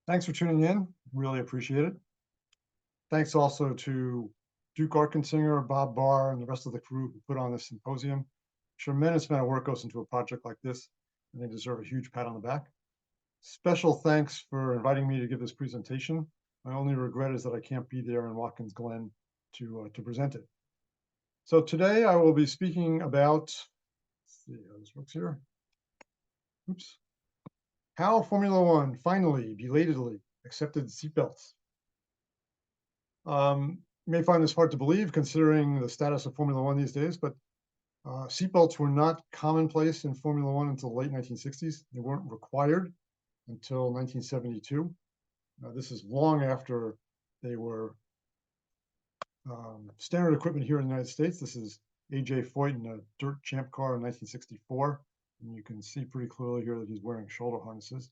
Thanks for tuning in. Really appreciate it. Thanks also to Duke Arkensinger, Bob Barr, and the rest of the crew who put on this symposium. Tremendous amount of work goes into a project like this, and they deserve a huge pat on the back. Special thanks for inviting me to give this presentation. My only regret is that I can't be there in Watkins Glen to present it. So today I will be speaking about, let's see how this works here. Oops. How Formula One finally, belatedly, accepted seatbelts. You may find this hard to believe considering the status of Formula One these days, but seatbelts were not commonplace in Formula One until the late 1960s. They weren't required until 1972. This is long after they were standard equipment here in the United States. This is A.J. Foyt in a dirt champ car in 1964. And you can see pretty clearly here that he's wearing shoulder harnesses.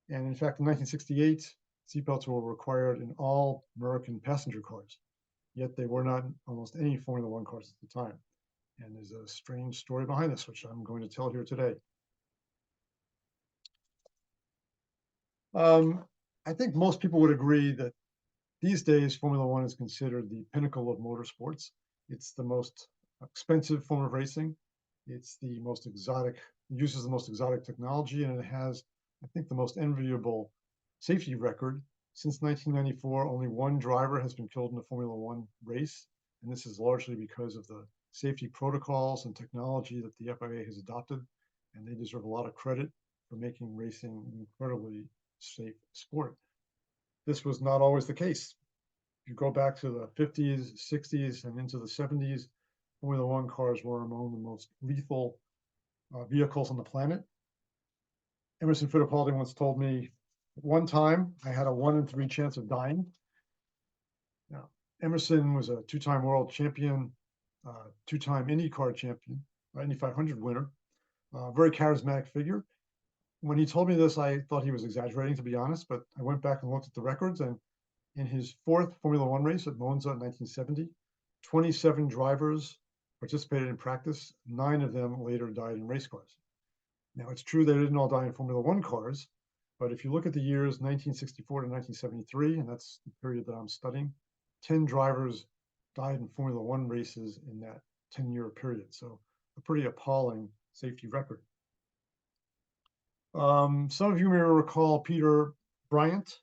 And in fact, in 1968, seatbelts were required in all American passenger cars, yet they were not in almost any Formula One cars at the time. And there's a strange story behind this, which I'm going to tell here today. I think most people would agree that these days, Formula One is considered the pinnacle of motorsports. It's the most expensive form of racing. It's the most exotic, uses the most exotic technology, and it has, I think, the most enviable safety record. Since 1994, only one driver has been killed in a Formula One race, and this is largely because of the safety protocols and technology that the FIA has adopted, and they deserve a lot of credit for making racing an incredibly safe sport. This was not always the case. If you go back to the 50s, 60s, and into the 70s, Formula One cars were among the most lethal vehicles on the planet. Emerson Fittipaldi once told me, one time I had a 1 in 3 chance of dying. Now, Emerson was a two-time world champion, two-time IndyCar champion, Indy 500 winner, very charismatic figure. When he told me this, I thought he was exaggerating, to be honest, but I went back and looked at the records, and in his fourth Formula One race at Monza in 1970, 27 drivers participated in practice. 9 of them later died in race cars. Now, it's true they didn't all die in Formula One cars, but if you look at the years 1964 to 1973, and that's the period that I'm studying, 10 drivers died in Formula One races in that 10-year period. So a pretty appalling safety record. Some of you may recall Peter Bryant.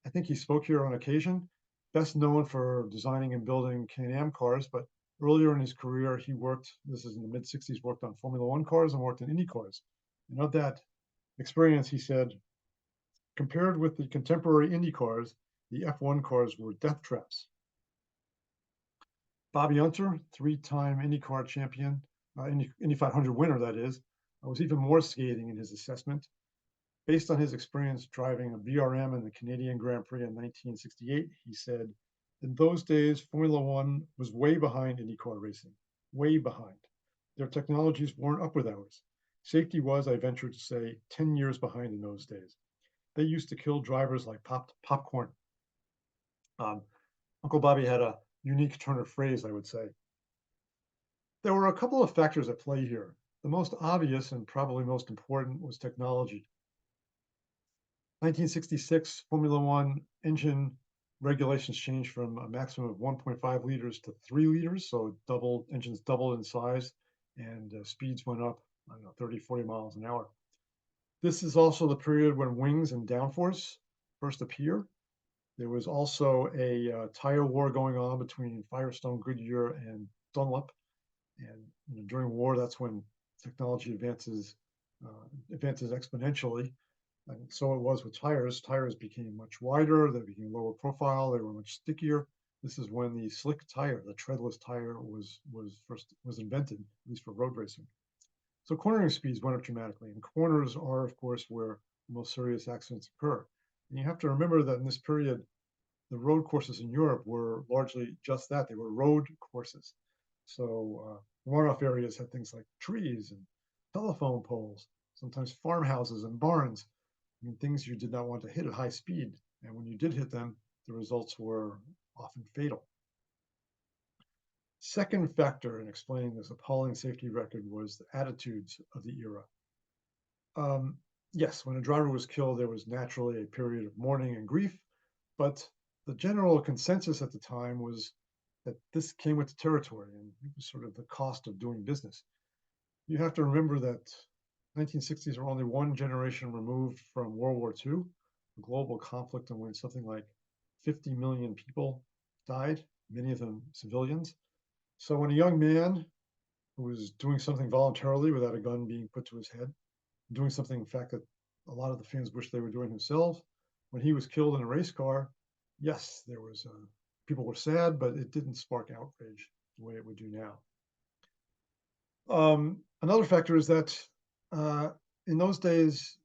I think he spoke here on occasion, best known for designing and building Can-Am cars, but earlier in his career, he worked, this is in the mid-60s, worked on Formula One cars and worked in Indy cars. And of that experience, he said, compared with the contemporary Indy cars, the F1 cars were death traps. Bobby Unser, 3-time IndyCar champion, Indy 500 winner, that is, was even more scathing in his assessment. Based on his experience driving a BRM in the Canadian Grand Prix in 1968, he said, in those days, Formula One was way behind IndyCar racing, way behind. Their technologies weren't up with ours. Safety was, I venture to say, 10 years behind in those days. They used to kill drivers like popcorn. Uncle Bobby had a unique turn of phrase, I would say. There were a couple of factors at play here. The most obvious and probably most important was technology. 1966, Formula One engine regulations changed from a maximum of 1.5 liters to 3 liters, so engines doubled in size, and speeds went up, I don't know, 30, 40 miles an hour. This is also the period when wings and downforce first appear. There was also a tire war going on between Firestone, Goodyear, and Dunlop, and during war, that's when technology advances exponentially. And so it was with tires. Tires became much wider, they became lower profile, they were much stickier. This is when the slick tire, the treadless tire, was invented, at least for road racing. So cornering speeds went up dramatically, and corners are, of course, where the most serious accidents occur. And you have to remember that in this period, the road courses in Europe were largely just that. They were road courses. So runoff areas had things like trees and telephone poles, sometimes farmhouses and barns. I mean, things you did not want to hit at high speed. And when you did hit them, the results were often fatal. Second factor in explaining this appalling safety record was the attitudes of the era. Yes, when a driver was killed, there was naturally a period of mourning and grief, but the general consensus at the time was that this came with the territory and it was sort of the cost of doing business. You have to remember that 1960s are only one generation removed from World War II, a global conflict in which something like 50 million people died, many of them civilians. So when a young man who was doing something voluntarily without a gun being put to his head, doing something, in fact, that a lot of the fans wish they were doing themselves, when he was killed in a race car, yes, there was people were sad, but it didn't spark outrage the way it would do now. Another factor is that uh, in those days,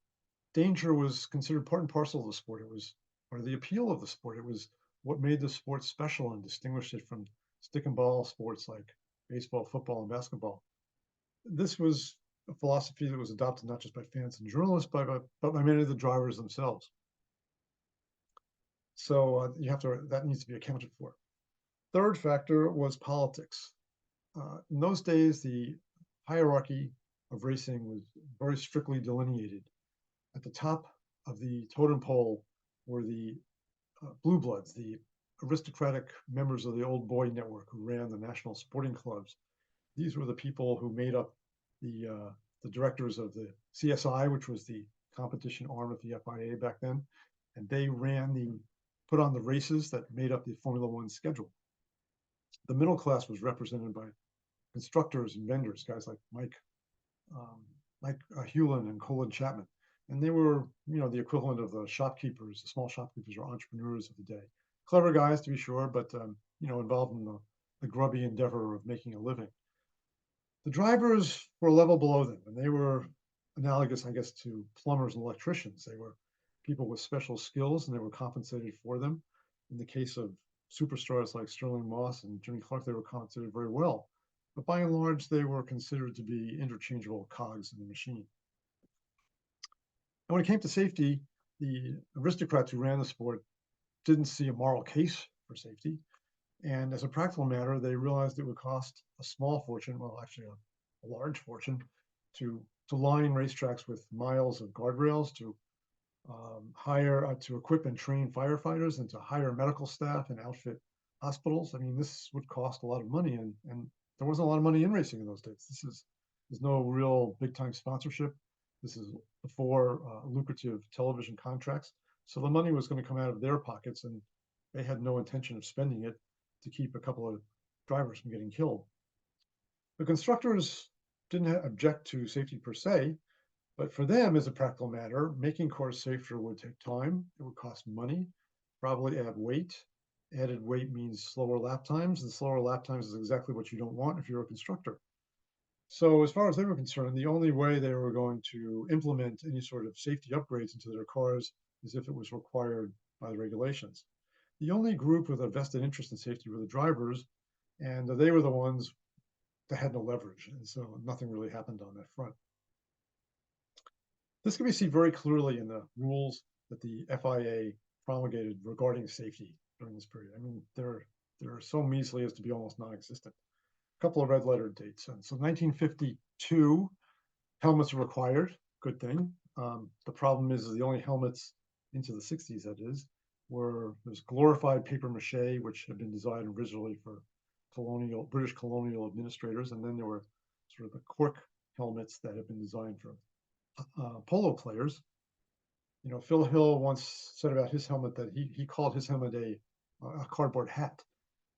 danger was considered part and parcel of the sport. It was or the appeal of the sport. It was what made the sport special and distinguished it from stick and ball sports like baseball, football, and basketball. This was a philosophy that was adopted not just by fans and journalists, but by many of the drivers themselves. So you have to that needs to be accounted for. Third factor was politics. In those days, the hierarchy of racing was very strictly delineated. At the top of the totem pole were the blue bloods, the aristocratic members of the old boy network who ran the national sporting clubs. These were the people who made up the directors of the CSI, which was the competition arm of the FIA back then, and they put on the races that made up the Formula One schedule. The middle class was represented by constructors and vendors, guys like Mike Hewlin and Colin Chapman, and they were, the equivalent of the shopkeepers, the small shopkeepers or entrepreneurs of the day. Clever guys, to be sure, but involved in the grubby endeavor of making a living. The drivers were a level below them, and they were analogous, I guess, to plumbers and electricians. They were people with special skills, and they were compensated for them. In the case of superstars like Sterling Moss and Jimmy Clark, they were compensated very well. But by and large, they were considered to be interchangeable cogs in the machine. And when it came to safety, the aristocrats who ran the sport didn't see a moral case for safety. And as a practical matter, they realized it would cost a small fortune, well, actually a large fortune, to line racetracks with miles of guardrails, to hire, to equip and train firefighters, and to hire medical staff and outfit hospitals. I mean, this would cost a lot of money, and there wasn't a lot of money in racing in those days. There's no real big time sponsorship. This is before lucrative television contracts, so the money was going to come out of their pockets, and they had no intention of spending it to keep a couple of drivers from getting killed. The constructors didn't object to safety per se, but for them, as a practical matter, making cars safer would take time, it would cost money, probably add weight. Added weight means slower lap times, and slower lap times is exactly what you don't want if you're a constructor. So as far as they were concerned, the only way they were going to implement any sort of safety upgrades into their cars is if it was required by the regulations. The only group with a vested interest in safety were the drivers, and they were the ones that had no leverage, and so nothing really happened on that front. This can be seen very clearly in the rules that the FIA promulgated regarding safety during this period. I mean, they're so measly as to be almost non-existent. A couple of red letter dates. And so 1952, helmets are required. Good thing. The problem is the only helmets into the 60s, that is, were there's glorified paper mache, which had been designed originally for British colonial administrators, and then there were sort of the cork helmets that had been designed for polo players. Phil Hill once said about his helmet that he called his helmet a cardboard hat.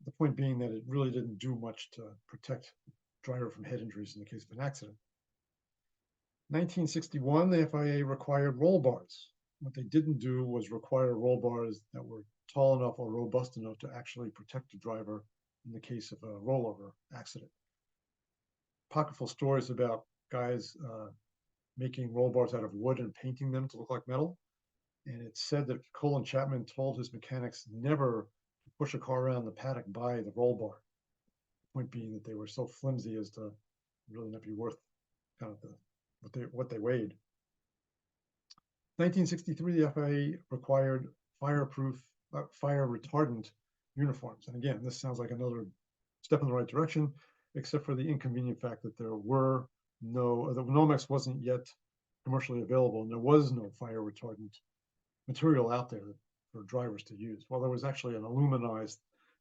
The point being that it really didn't do much to protect the driver from head injuries in the case of an accident. 1961, the FIA required roll bars. What they didn't do was require roll bars that were tall enough or robust enough to actually protect the driver in the case of a rollover accident. Pocketful stories about guys making roll bars out of wood and painting them to look like metal. And it's said that Colin Chapman told his mechanics never to push a car around the paddock by the roll bar. The point being that they were so flimsy as to really not be worth kind of what they weighed. 1963, the FIA required fire retardant uniforms. And again, this sounds like another step in the right direction, except for the inconvenient fact that the Nomex wasn't yet commercially available, and there was no fire retardant material out there for drivers to use. Well, there was actually an aluminized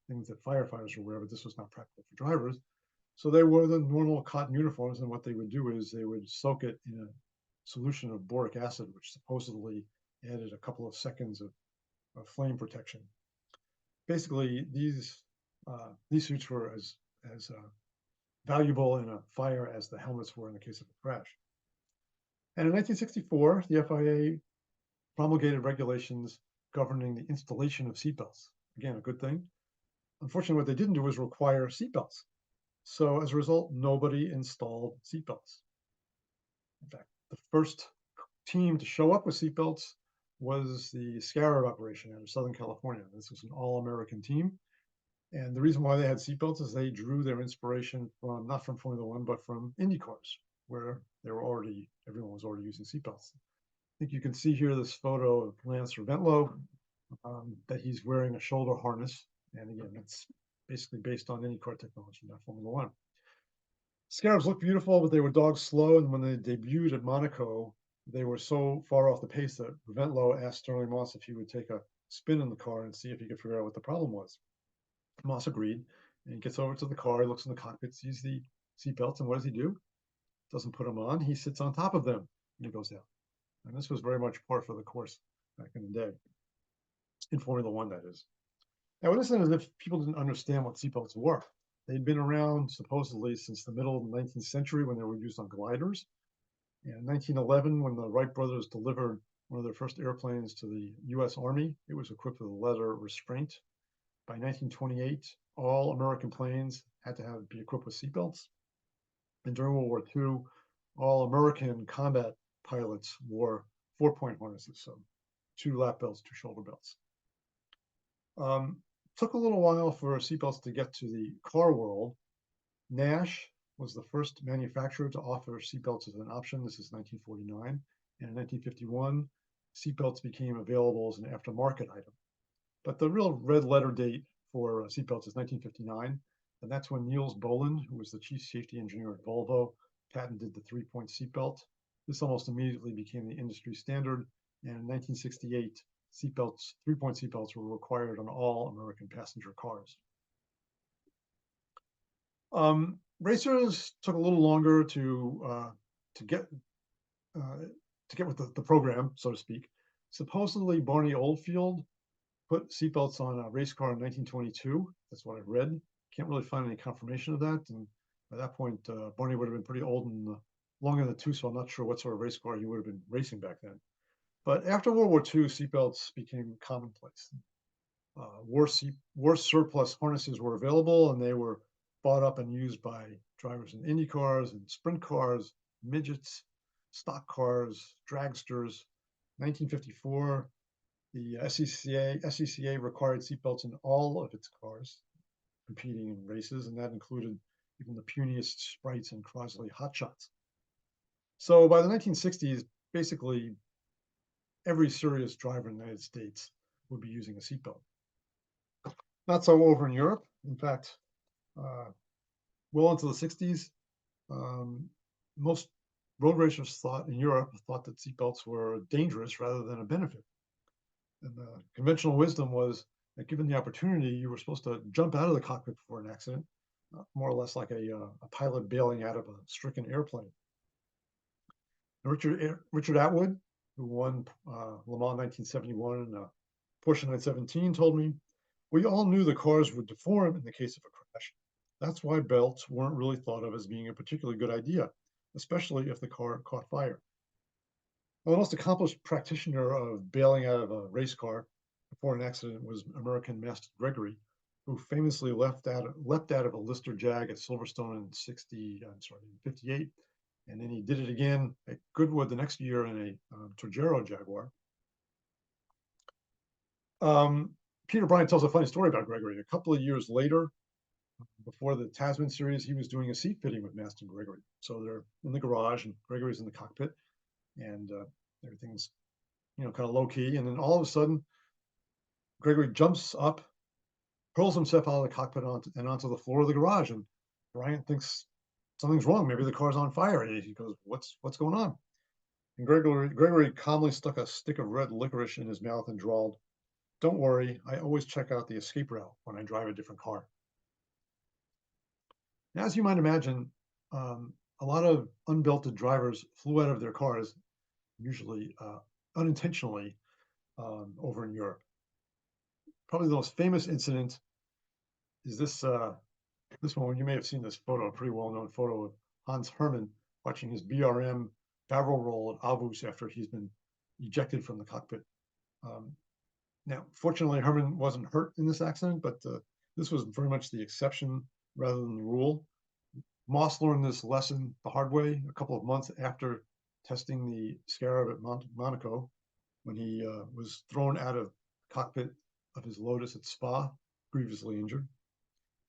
things that firefighters were wearing, but this was not practical for drivers. So they wore the normal cotton uniforms, and what they would do is they would soak it in a solution of boric acid, which supposedly added a couple of seconds of flame protection. Basically, these suits were as valuable in a fire as the helmets were in the case of a crash. And in 1964, the FIA promulgated regulations governing the installation of seatbelts. Again, a good thing. Unfortunately, what they didn't do was require seatbelts. So as a result, nobody installed seatbelts. In fact, the first team to show up with seatbelts was the Scarab operation out of Southern California. This was an all-American team. And the reason why they had seatbelts is they drew their inspiration from, not from Formula One, but from Indy cars, where everyone was already using seatbelts. I think you can see here this photo of Lance Reventlow, that he's wearing a shoulder harness. And again, that's basically based on IndyCar technology, not Formula One. Scarabs looked beautiful, but they were dog slow. And when they debuted at Monaco, they were so far off the pace that Reventlow asked Sterling Moss if he would take a spin in the car and see if he could figure out what the problem was. Moss agreed, and he gets over to the car, he looks in the cockpit, sees the seatbelts, and what does he do? Doesn't put them on, he sits on top of them, and he goes down. And this was very much par for the course back in the day, in Formula One, that is. Now, it isn't as if people didn't understand what seatbelts were. They'd been around supposedly since the middle of the 19th century when they were used on gliders. And in 1911, when the Wright brothers delivered one of their first airplanes to the US Army, it was equipped with a leather restraint. By 1928, all American planes had to be equipped with seatbelts. And during World War II, all American combat pilots wore 4-point harnesses, so 2 lap belts, 2 shoulder belts. Took a little while for seatbelts to get to the car world. Nash was the first manufacturer to offer seatbelts as an option. This is 1949. And in 1951, seatbelts became available as an aftermarket item. But the real red letter date for seatbelts is 1959, and that's when Niels Boland, who was the chief safety engineer at Volvo, patented the 3-point seatbelt. This almost immediately became the industry standard, and in 1968, 3-point seatbelts were required on all American passenger cars. Racers took a little longer to get with the program, so to speak. Supposedly, Barney Oldfield put seatbelts on a race car in 1922. That's what I read. Can't really find any confirmation of that. And by that point, Barney would have been pretty old and long in the tooth, so I'm not sure what sort of race car he would have been racing back then. But after World War II, seatbelts became commonplace. War surplus harnesses were available, and they were bought up and used by drivers in Indy cars and sprint cars, midgets, stock cars, dragsters. 1954, the SCCA required seatbelts in all of its cars competing in races, and that included even the puniest Sprites and Crosley hotshots. So by the 1960s, basically every serious driver in the United States would be using a seatbelt. Not so over in Europe. In fact, well into the 60s, most road racers in Europe thought that seatbelts were dangerous rather than a benefit. And the conventional wisdom was that given the opportunity, you were supposed to jump out of the cockpit before an accident, more or less like a pilot bailing out of a stricken airplane. Richard Atwood, who won Le Mans 1971 and Porsche 917, told me, "We all knew the cars would deform in the case of a crash. That's why belts weren't really thought of as being a particularly good idea, especially if the car caught fire." Well, the most accomplished practitioner of bailing out of a race car before an accident was American Masten Gregory, who famously leapt out of a Lister Jag at Silverstone in 58, and then he did it again at Goodwood the next year in a Torgero Jaguar. Peter Bryant tells a funny story about Gregory. A couple of years later, before the Tasman series, he was doing a seat fitting with Masten Gregory. So they're in the garage, and Gregory's in the cockpit, and everything's kind of low key. And then all of a sudden, Gregory jumps up, hurls himself out of the cockpit onto the floor of the garage, and Bryant thinks something's wrong. Maybe the car's on fire. He goes, "What's going on?" And Gregory calmly stuck a stick of red licorice in his mouth and drawled, "Don't worry, I always check out the escape route when I drive a different car." Now, as you might imagine, a lot of unbelted drivers flew out of their cars, usually unintentionally, over in Europe. Probably the most famous incident is this one. You may have seen this photo, a pretty well-known photo of Hans Hermann watching his BRM barrel roll at Avus after he's been ejected from the cockpit. Um, Now, fortunately, Hermann wasn't hurt in this accident, but this was very much the exception rather than the rule. Moss learned this lesson the hard way a couple of months after testing the Scarab at Monaco, when he was thrown out of the cockpit of his Lotus at Spa, grievously injured.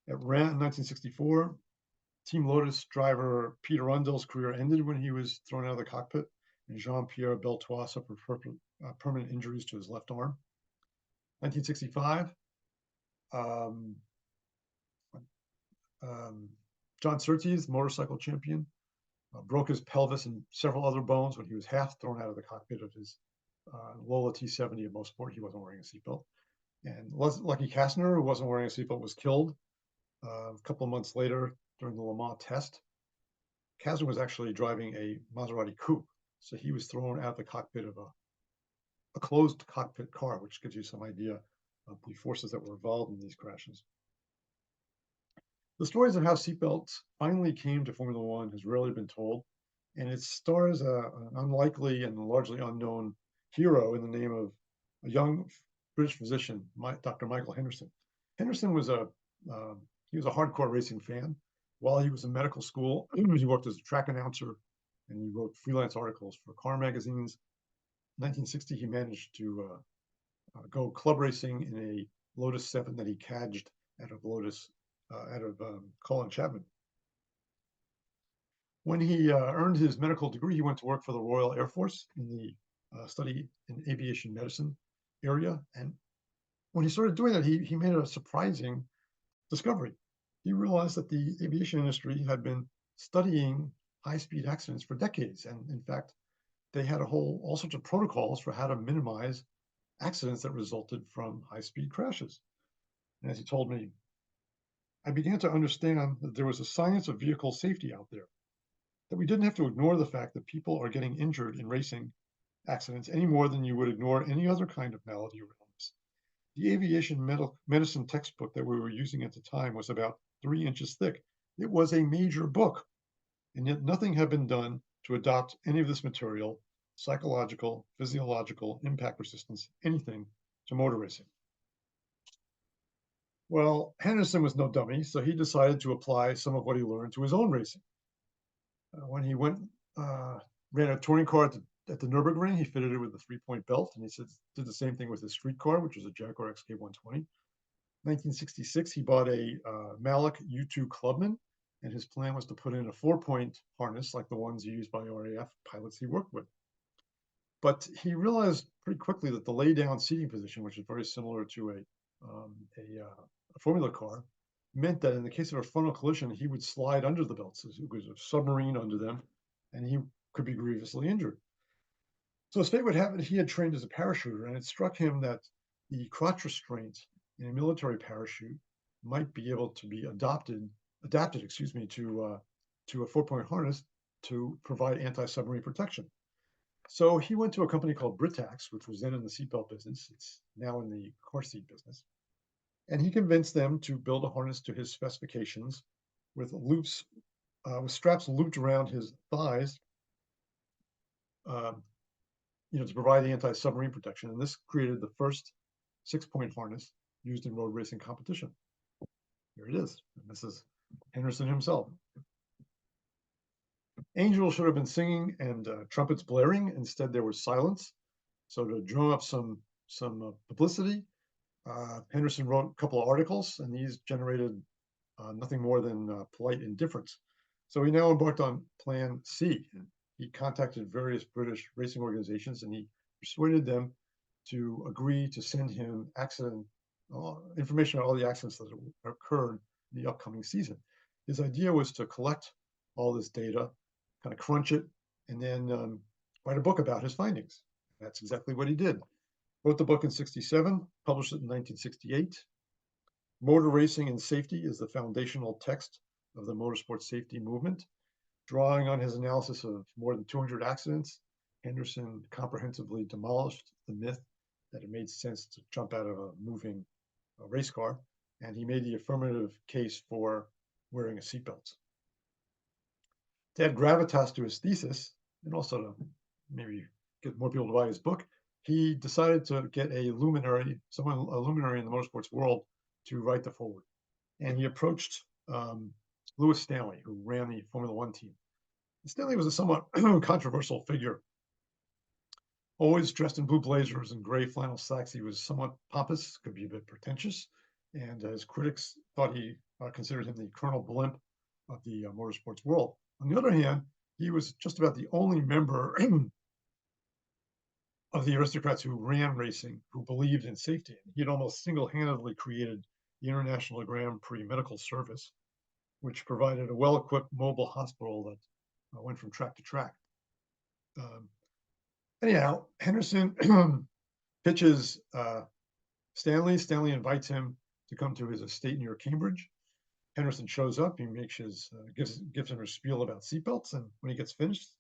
At Rennes in 1964, Team Lotus driver Peter Rundell's career ended when he was thrown out of the cockpit, and Jean-Pierre Beltois suffered permanent injuries to his left arm. 1965, um, John Surtees, motorcycle champion, broke his pelvis and several other bones when he was half thrown out of the cockpit of his Lola T70 at Mosport. He wasn't wearing a seatbelt. And Lucky Kastner, who wasn't wearing a seatbelt, was killed a couple of months later during the Le Mans test. Kastner was actually driving a Maserati coupe, so he was thrown out of the cockpit of a closed cockpit car, which gives you some idea of the forces that were involved in these crashes. The stories of how seatbelts finally came to Formula One has rarely been told, and it stars an unlikely and largely unknown hero in the name of a young British physician, Dr. Michael Henderson. Henderson was he was a hardcore racing fan. While he was in medical school, he worked as a track announcer, and he wrote freelance articles for car magazines. In 1960, he managed to go club racing in a Lotus 7 that he cadged out of Colin Chapman. When he earned his medical degree, he went to work for the Royal Air Force in the study in aviation medicine area. And when he started doing that, he made a surprising discovery. He realized that the aviation industry had been studying high-speed accidents for decades. And in fact, they had all sorts of protocols for how to minimize accidents that resulted from high-speed crashes. And as he told me, I began to understand that there was a science of vehicle safety out there, that we didn't have to ignore the fact that people are getting injured in racing accidents any more than you would ignore any other kind of malady or illness. The aviation medicine textbook that we were using at the time was about 3 inches thick. It was a major book, and yet nothing had been done to adopt any of this material, psychological, physiological, impact resistance, anything, to motor racing. Well, Henderson was no dummy, so he decided to apply some of what he learned to his own racing. When he ran a touring car at the Nürburgring, he fitted it with a 3-point belt, and he did the same thing with his street car, which was a Jaguar XK120. 1966, he bought a Malik U2 Clubman, and his plan was to put in a 4-point harness like the ones used by RAF pilots he worked with. But he realized pretty quickly that the lay-down seating position, which is very similar to a Formula car, meant that in the case of a frontal collision, he would slide under the belts. It was a submarine under them, and he could be grievously injured. So as fate would have it, he had trained as a parachuter, and it struck him that the crotch restraint in a military parachute might be able to be adapted, to a 4-point harness to provide anti-submarine protection. So he went to a company called Britax, which was then in the seatbelt business. It's now in the car seat business. And he convinced them to build a harness to his specifications with straps looped around his thighs, to provide anti-submarine protection. And this created the first 6-point harness used in road racing competition. Here it is. And this is Henderson himself. Angels should have been singing and trumpets blaring. Instead, there was silence. So to drum up some publicity, Henderson wrote a couple of articles, and these generated nothing more than polite indifference. So he now embarked on Plan C. And he contacted various British racing organizations, and he persuaded them to agree to send him information on all the accidents that occurred in the upcoming season. His idea was to collect all this data, kind of crunch it, and then write a book about his findings. That's exactly what he did. Wrote the book in 67, published it in 1968. Motor Racing and Safety is the foundational text of the motorsport safety movement. Drawing on his analysis of more than 200 accidents, Henderson comprehensively demolished the myth that it made sense to jump out of a moving race car, and he made the affirmative case for wearing a seatbelt. To add gravitas to his thesis, and also to maybe get more people to buy his book, he decided to get a luminary in the motorsports world to write the foreword. And he approached Lewis Stanley, who ran the Formula One team. Stanley was a somewhat controversial figure. Always dressed in blue blazers and gray flannel slacks, he was somewhat pompous, could be a bit pretentious, and his critics thought he considered him the Colonel Blimp of the motorsports world. On the other hand, he was just about the only member of the aristocrats who ran racing who believed in safety. He had almost single-handedly created the International Grand Prix Medical Service, which provided a well-equipped mobile hospital that went from track to track. Anyhow, Henderson pitches Stanley. Stanley invites him to come to his estate near Cambridge. Henderson shows up. He makes his gives him a spiel about seatbelts, and when he gets finished,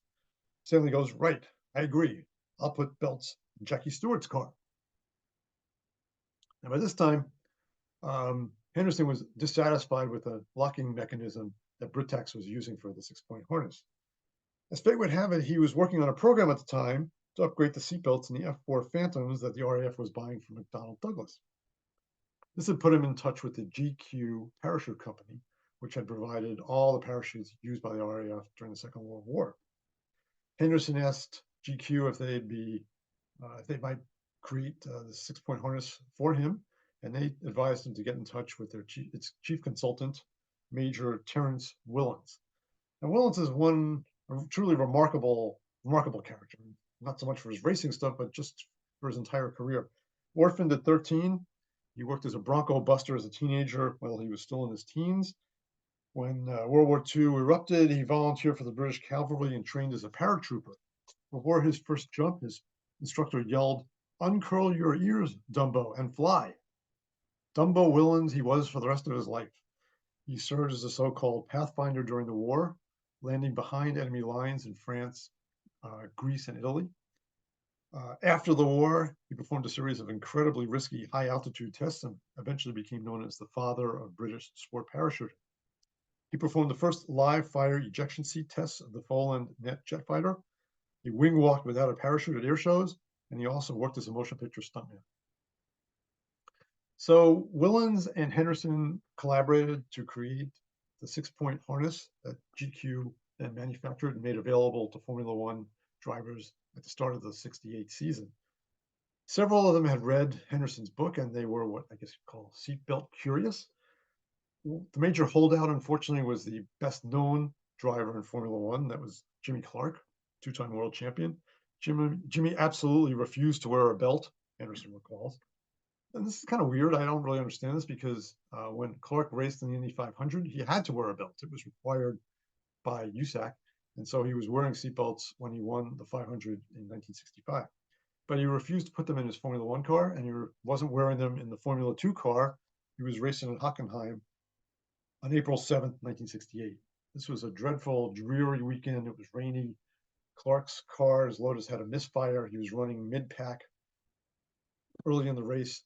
Stanley goes, "Right, I agree. I'll put belts in Jackie Stewart's car." And by this time, Henderson was dissatisfied with the locking mechanism that Britax was using for the 6-point harness. As fate would have it, he was working on a program at the time to upgrade the seatbelts in the F4 Phantoms that the RAF was buying from McDonnell Douglas. This had put him in touch with the GQ parachute company, which had provided all the parachutes used by the RAF during the Second World War. Henderson asked GQ if they might create the 6-point harness for him, and they advised him to get in touch with its chief consultant, Major Terence Willans. Now, Willans is a truly remarkable character, not so much for his racing stuff, but just for his entire career. Orphaned at 13, he worked as a Bronco buster as a teenager while he was still in his teens. When World War II erupted, he volunteered for the British Cavalry and trained as a paratrooper. Before his first jump, his instructor yelled, "Uncurl your ears, Dumbo, and fly." Dumbo Willans he was for the rest of his life. He served as a so-called pathfinder during the war, landing behind enemy lines in France, Greece, and Italy. After the war, he performed a series of incredibly risky high-altitude tests and eventually became known as the father of British sport parachuting. He performed the first live-fire ejection seat tests of the Foland Net jet fighter. He wing-walked without a parachute at air shows, and he also worked as a motion picture stuntman. So Willans and Henderson collaborated to create the 6-point harness that GQ then manufactured and made available to Formula One drivers at the start of the 68 season. Several of them had read Henderson's book, and they were what I guess you'd call seatbelt curious. The major holdout, unfortunately, was the best-known driver in Formula One. That was Jimmy Clark, two-time world champion. Jimmy absolutely refused to wear a belt, Henderson recalls. And this is kind of weird. I don't really understand this because when Clark raced in the Indy 500, he had to wear a belt. It was required by USAC. And so he was wearing seatbelts when he won the 500 in 1965. But he refused to put them in his Formula One car, and he wasn't wearing them in the Formula Two car. He was racing in Hockenheim on April 7th, 1968. This was a dreadful, dreary weekend. It was rainy. Clark's car, his Lotus, had a misfire. He was running mid-pack early in the race.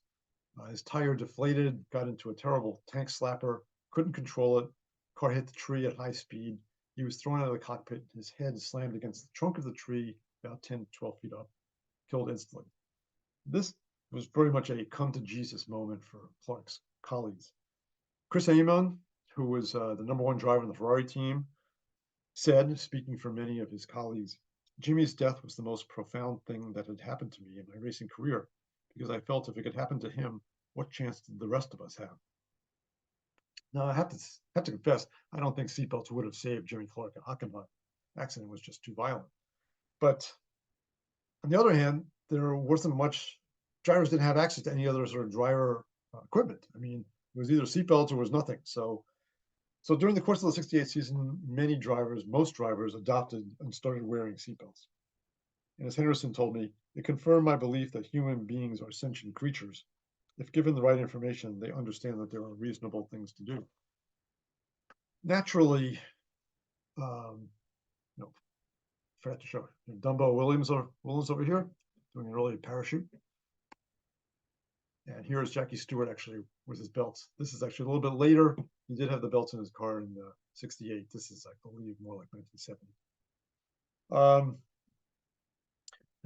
His tire deflated, got into a terrible tank slapper, couldn't control it. Car hit the tree at high speed. He was thrown out of the cockpit. His head slammed against the trunk of the tree about 10 to 12 feet up, killed instantly. This was very much a come to Jesus moment for Clark's colleagues. Chris Amon, who was the #1 driver in the Ferrari team, said, speaking for many of his colleagues, "Jimmy's death was the most profound thing that had happened to me in my racing career, because I felt if it could happen to him, what chance did the rest of us have?" Now, I have to confess, I don't think seatbelts would have saved Jimmy Clark at Hockenheim. The accident was just too violent. But on the other hand, there wasn't much, drivers didn't have access to any other sort of driver equipment. I mean, it was either seatbelts or was nothing. So during the course of the 68 season, most drivers adopted and started wearing seatbelts. And as Henderson told me, it confirmed my belief that human beings are sentient creatures. If given the right information, they understand that there are reasonable things to do. Naturally, no, forgot to show you. Dumbo Willans over here doing an early parachute. And here is Jackie Stewart actually with his belts. This is actually a little bit later. He did have the belts in his car in '68. This is, I believe, more like 1970.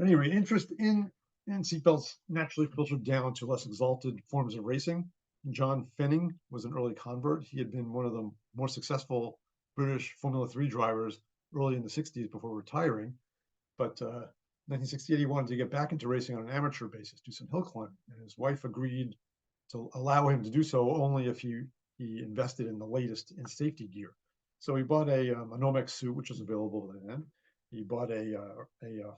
Anyway, interest in seatbelts naturally filtered down to less exalted forms of racing. John Fenning was an early convert. He had been one of the more successful British Formula 3 drivers early in the 60s before retiring. But 1968, he wanted to get back into racing on an amateur basis, do some hill climbing. And his wife agreed to allow him to do so only if he invested in the latest in safety gear. So he bought a Nomex suit, which was available then. He bought a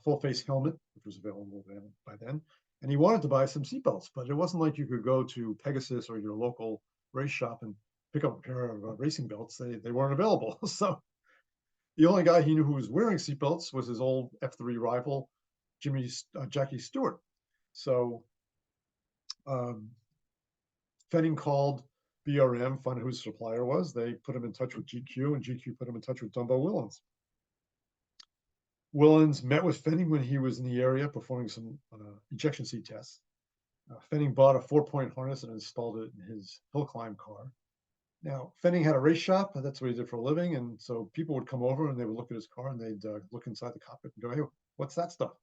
full face helmet, which was available by then. And he wanted to buy some seatbelts, but it wasn't like you could go to Pegasus or your local race shop and pick up a pair of racing belts. They weren't available. So the only guy he knew who was wearing seatbelts was his old F3 rival, Jackie Stewart. So Fenning called BRM, found out who his supplier was. They put him in touch with GQ, and GQ put him in touch with Dumbo Willans. Willans met with Fenning when he was in the area performing some ejection seat tests. Fenning bought a 4-point harness and installed it in his hill climb car. Now, Fenning had a race shop, and that's what he did for a living. And so people would come over and they would look at his car and they'd look inside the cockpit and go, "Hey, what's that stuff?"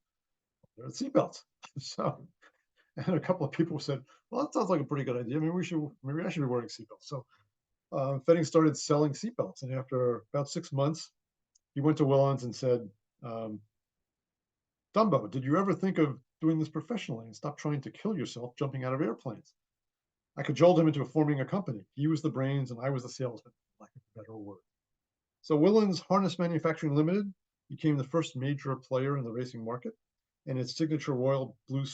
They're seatbelts. So, and a couple of people said, "Well, that sounds like a pretty good idea. Maybe I should be wearing seatbelts." So Fenning started selling seatbelts. And after about 6 months, he went to Willans and said, "Dumbo, did you ever think of doing this professionally and stop trying to kill yourself jumping out of airplanes?" I cajoled him into forming a company. He was the brains and I was the salesman, for lack of a better word. So Willans Harness Manufacturing Limited became the first major player in the racing market, and its signature royal blue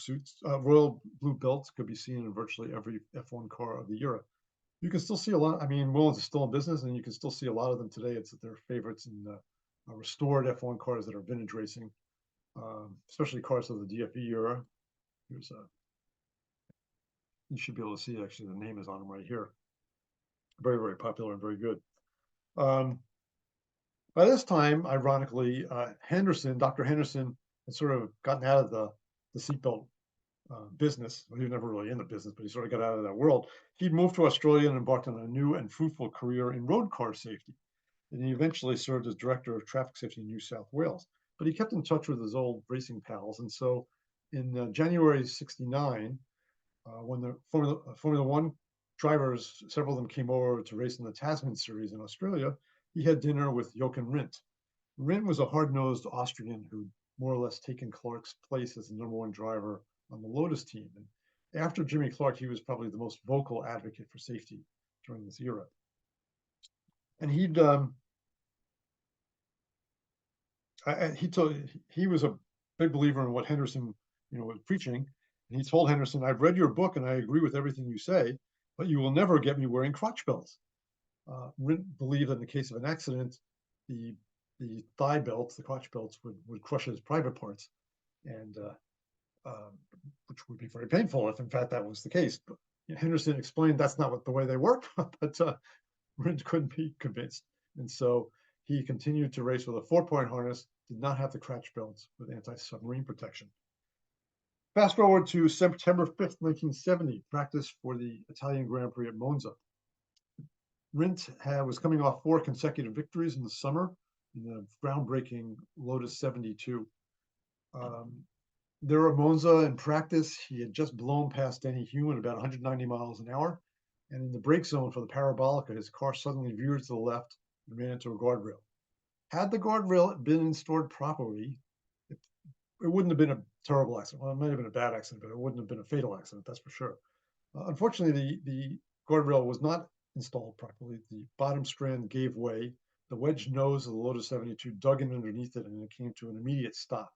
belts could be seen in virtually every F1 car of the era. You can still see a lot. I mean, Willans is still in business, and you can still see a lot of them today. It's their favorites in restored F1 cars that are vintage racing, especially cars of the DFE era. Here's a you should be able to see actually the name is on them right here. Very, very popular and very good. By this time, ironically, Dr. Henderson had sort of gotten out of the seatbelt business. Well, he was never really in the business, but he sort of got out of that world. He'd moved to Australia and embarked on a new and fruitful career in road car safety. And he eventually served as director of traffic safety in New South Wales. But he kept in touch with his old racing pals. And so in January '69, when the Formula One drivers, several of them came over to race in the Tasman series in Australia, he had dinner with Jochen Rindt. Rindt was a hard-nosed Austrian who'd more or less taken Clark's place as the #1 driver on the Lotus team. And after Jimmy Clark, he was probably the most vocal advocate for safety during this era. And he was a big believer in what Henderson, was preaching. And he told Henderson, "I've read your book and I agree with everything you say, but you will never get me wearing crotch belts." Rindt believed that in the case of an accident, the thigh belts, the crotch belts, would crush his private parts, and which would be very painful if, in fact, that was the case. But Henderson explained that's not the way they work, but Rindt couldn't be convinced, and so he continued to race with a 4-point harness, did not have the crotch belts with anti-submarine protection. Fast forward to September 5th, 1970, practice for the Italian Grand Prix at Monza. Rindt was coming off 4 consecutive victories in the summer in the groundbreaking Lotus 72. There at Monza in practice, he had just blown past Denny Hume at about 190 miles an hour. And in the brake zone for the Parabolica, his car suddenly veered to the left and ran into a guardrail. Had the guardrail been installed properly, it wouldn't have been a terrible accident. Well, it might have been a bad accident, but it wouldn't have been a fatal accident, that's for sure. Unfortunately, the guardrail was not installed properly. The bottom strand gave way. The wedge nose of the Lotus 72 dug in underneath it, and it came to an immediate stop.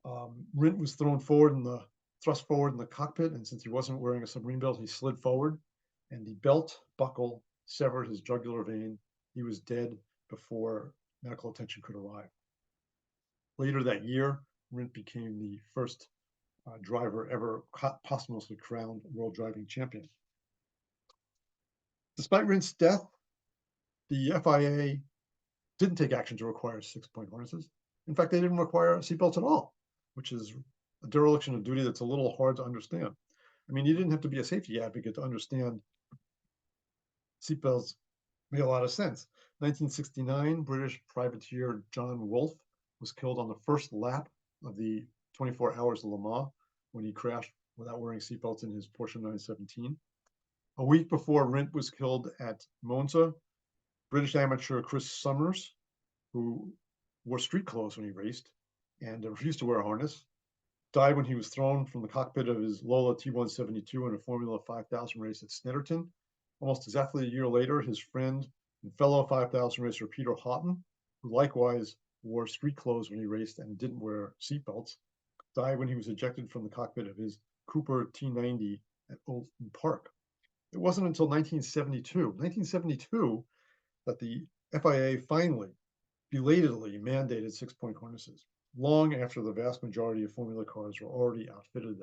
Rindt was thrust forward in the cockpit, and since he wasn't wearing a submarine belt, he slid forward, and the belt buckle severed his jugular vein. He was dead before medical attention could arrive. Later that year, Rindt became the first driver ever posthumously crowned world driving champion. Despite Rindt's death, the FIA didn't take action to require 6-point harnesses. In fact, they didn't require seatbelts at all, which is a dereliction of duty that's a little hard to understand. I mean, you didn't have to be a safety advocate to understand seatbelts made a lot of sense. 1969, British privateer John Wolfe was killed on the first lap of the 24 Hours of Le Mans when he crashed without wearing seatbelts in his Porsche 917. A week before Rindt was killed at Monza, British amateur Chris Summers, who wore street clothes when he raced and refused to wear a harness, died when he was thrown from the cockpit of his Lola T172 in a Formula 5000 race at Snetterton. Almost exactly a year later, his friend and fellow 5000 racer Peter Houghton, who likewise wore street clothes when he raced and didn't wear seatbelts, died when he was ejected from the cockpit of his Cooper T90 at Oulton Park. It wasn't until 1972, that the FIA finally, belatedly mandated 6-point harnesses, long after the vast majority of Formula cars were already outfitted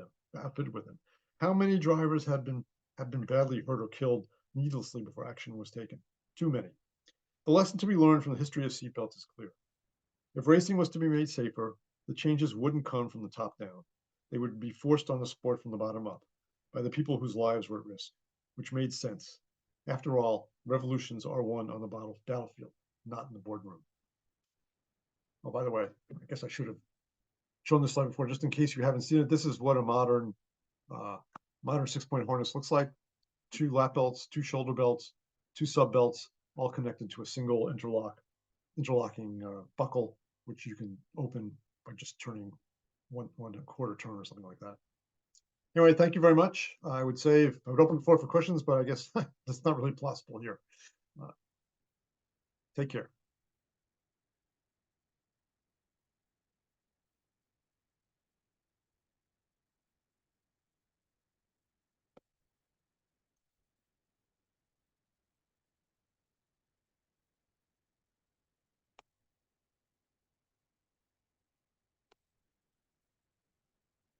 with them. How many drivers have been badly hurt or killed needlessly before action was taken? Too many. The lesson to be learned from the history of seatbelts is clear. If racing was to be made safer, the changes wouldn't come from the top down. They would be forced on the sport from the bottom up by the people whose lives were at risk, which made sense. After all, revolutions are won on the battlefield, not in the boardroom. Oh, by the way, I guess I should have shown this slide before, just in case you haven't seen it. This is what a modern 6-point harness looks like. 2 lap belts, 2 shoulder belts, 2 sub belts, all connected to a single interlocking buckle, which you can open by just turning one and a quarter turn or something like that. Anyway, thank you very much. I would say I would open the floor for questions, but I guess that's not really possible here. Take care.